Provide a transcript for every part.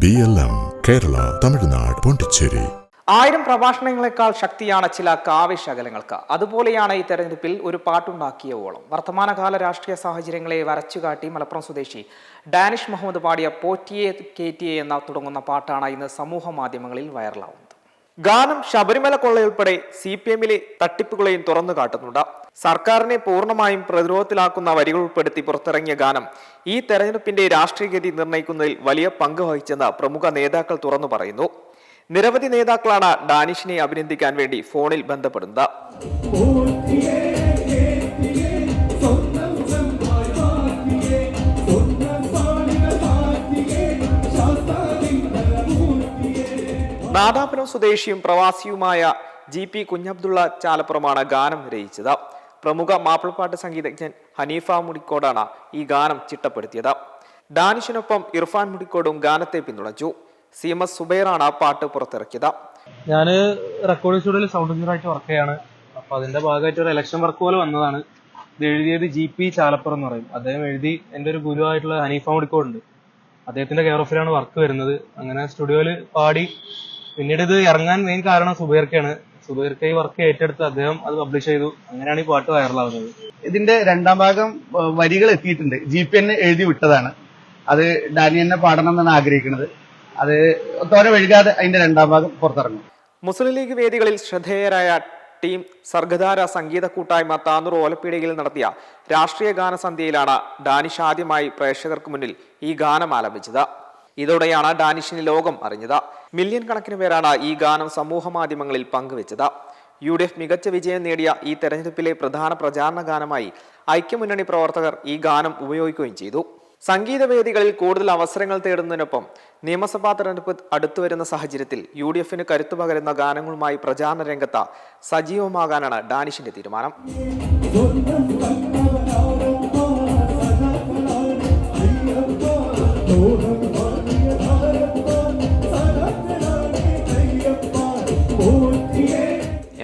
BLM Kerala, Tamil Nadu, Pondicherry. 1000 പ്രഭാഷണങ്ങളെക്കാൾ ശക്തിയാണ് ചില കാവ്യശകലങ്ങൾക്ക്. അതുപോലെയാണ് ഈ തെരഞ്ഞെടുപ്പിൽ ഒരു പാട്ടുണ്ടാക്കിയ ഓളം. വർത്തമാനകാല രാഷ്ട്രീയ സാഹചര്യങ്ങളെ വരച്ചുകാട്ടി മലപ്പുറം സ്വദേശി ഡാനിഷ് മുഹമ്മദ് പാടിയ പോറ്റിയെ കേറ്റിയെ എന്ന തുടങ്ങുന്ന പാട്ടാണ് ഇന്ന് സമൂഹ മാധ്യമങ്ങളിൽ വൈറലാവുന്നത്. ഗാനം ശബരിമല കൊള്ളയുൾപ്പെടെ CPM-ലെ തട്ടിപ്പുകളെയും തുറന്നു കാട്ടുന്നുണ്ട്. സർക്കാരിനെ പൂർണ്ണമായും പ്രതിരോധത്തിലാക്കുന്ന വരികൾ ഉൾപ്പെടുത്തി പുറത്തിറങ്ങിയ ഗാനം ഈ തെരഞ്ഞെടുപ്പിന്റെ രാഷ്ട്രീയഗതി നിർണ്ണയിക്കുന്നതിൽ വലിയ പങ്ക് വഹിച്ചെന്ന് പ്രമുഖ നേതാക്കൾ തുറന്നു പറയുന്നു. നിരവധി നേതാക്കളാണ് ഡാനിഷിനെ അഭിനന്ദിക്കാൻ വേണ്ടി ഫോണിൽ ബന്ധപ്പെടുന്നത്. നാദാപുരം സ്വദേശിയും പ്രവാസിയുമായ GP കുഞ്ഞബ്ദുള്ള ചാലപ്പുറമാണ് ഗാനം രചിച്ചത്. പ്രമുഖ മാപ്പിളപ്പാട്ട് സംഗീതജ്ഞൻ ഹനീഫ മുടിക്കോടാണ് ഈ ഗാനം ചിട്ടപ്പെടുത്തിയത്. ഡാനിഷിനൊപ്പം ഇർഫാൻ മുടിക്കോടും ഗാനത്തെ പിന്തുണച്ചു. CMS സുബൈറാണ് പാട്ട് പുറത്തിറക്കിയത്. ഞാൻ റെക്കോർഡിംഗ് സ്റ്റുഡിയോയിൽ സൗണ്ട് എഞ്ചിനീയർ ആയിട്ട് വർക്ക് ചെയ്യാണ്. അപ്പൊ അതിന്റെ ഭാഗമായിട്ട് ഒരു ഇലക്ഷൻ വർക്ക് പോലെ വന്നതാണ്. ഇത് എഴുതിയത് GP ചാലപ്പുറം എന്ന് പറയും. അദ്ദേഹം എഴുതി എൻ്റെ ഒരു ഗുരുവായിട്ടുള്ള ഹനീഫ മുടിക്കോട് ഉണ്ട്, അദ്ദേഹത്തിന്റെ കെയർ ഓഫിലാണ് വർക്ക് വരുന്നത്. അങ്ങനെ സ്റ്റുഡിയോയിൽ പാടി. പിന്നീട് ഇത് ഇറങ്ങാൻ മെയിൻ കാരണം സുബൈർക്കാണ്. സുബൈർക്ക് ഈ വർക്ക് ഏറ്റെടുത്ത് അദ്ദേഹം അത് പബ്ലിഷ് ചെയ്തു. അങ്ങനെയാണ് ഈ പാട്ട് വൈറലാവുന്നത്. ഇതിന്റെ രണ്ടാം ഭാഗം വരികൾ എത്തിയിട്ടുണ്ട്. GP തന്നെ എഴുതി വിട്ടതാണ്. അത് ഡാനി തന്നെ പാടണം എന്നാണ് ആഗ്രഹിക്കുന്നത്. അത് തോരെ വൈകാതെ അതിന്റെ രണ്ടാം ഭാഗം പുറത്തിറങ്ങും. മുസ്ലിം ലീഗ് വേദികളിൽ ശ്രദ്ധേയരായ ടീം സർഗധാര സംഗീത കൂട്ടായ്മ താനൂർ ഓലപ്പീടികയിൽ നടത്തിയ രാഷ്ട്രീയ ഗാനസന്ധ്യയിലാണ് ഡാനിഷ് ആദ്യമായി പ്രേക്ഷകർക്ക് മുന്നിൽ ഈ ഗാനം ആലപിച്ചത്. ഇതോടെയാണ് ഡാനിഷിന് ലോകം അറിഞ്ഞത്. മില്യൺ കണക്കിന് പേരാണ് ഈ ഗാനം സമൂഹ മാധ്യമങ്ങളിൽ പങ്കുവെച്ചത്. UDF മികച്ച വിജയം നേടിയ ഈ തെരഞ്ഞെടുപ്പിലെ പ്രധാന പ്രചാരണ ഗാനമായി ഐക്യമുന്നണി പ്രവർത്തകർ ഈ ഗാനം ഉപയോഗിക്കുകയും ചെയ്തു. സംഗീത വേദികളിൽ കൂടുതൽ അവസരങ്ങൾ തേടുന്നതിനൊപ്പം നിയമസഭാ തെരഞ്ഞെടുപ്പ് അടുത്തുവരുന്ന സാഹചര്യത്തിൽ UDF-ന് കരുത്തു പകരുന്ന ഗാനങ്ങളുമായി പ്രചാരണ രംഗത്ത് സജീവമാകാനാണ് ഡാനിഷിന്റെ തീരുമാനം.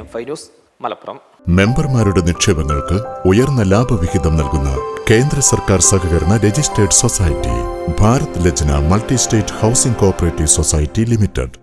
M5 news, Malappuram. മെമ്പർമാരുടെ നിക്ഷേപങ്ങൾക്ക് ഉയർന്ന ലാഭവിഹിതം നൽകുന്ന കേന്ദ്ര സർക്കാർ സഹകരണ രജിസ്ട്രേഡ് സൊസൈറ്റി ഭാരത് ലജ്ന multi state housing cooperative society limited.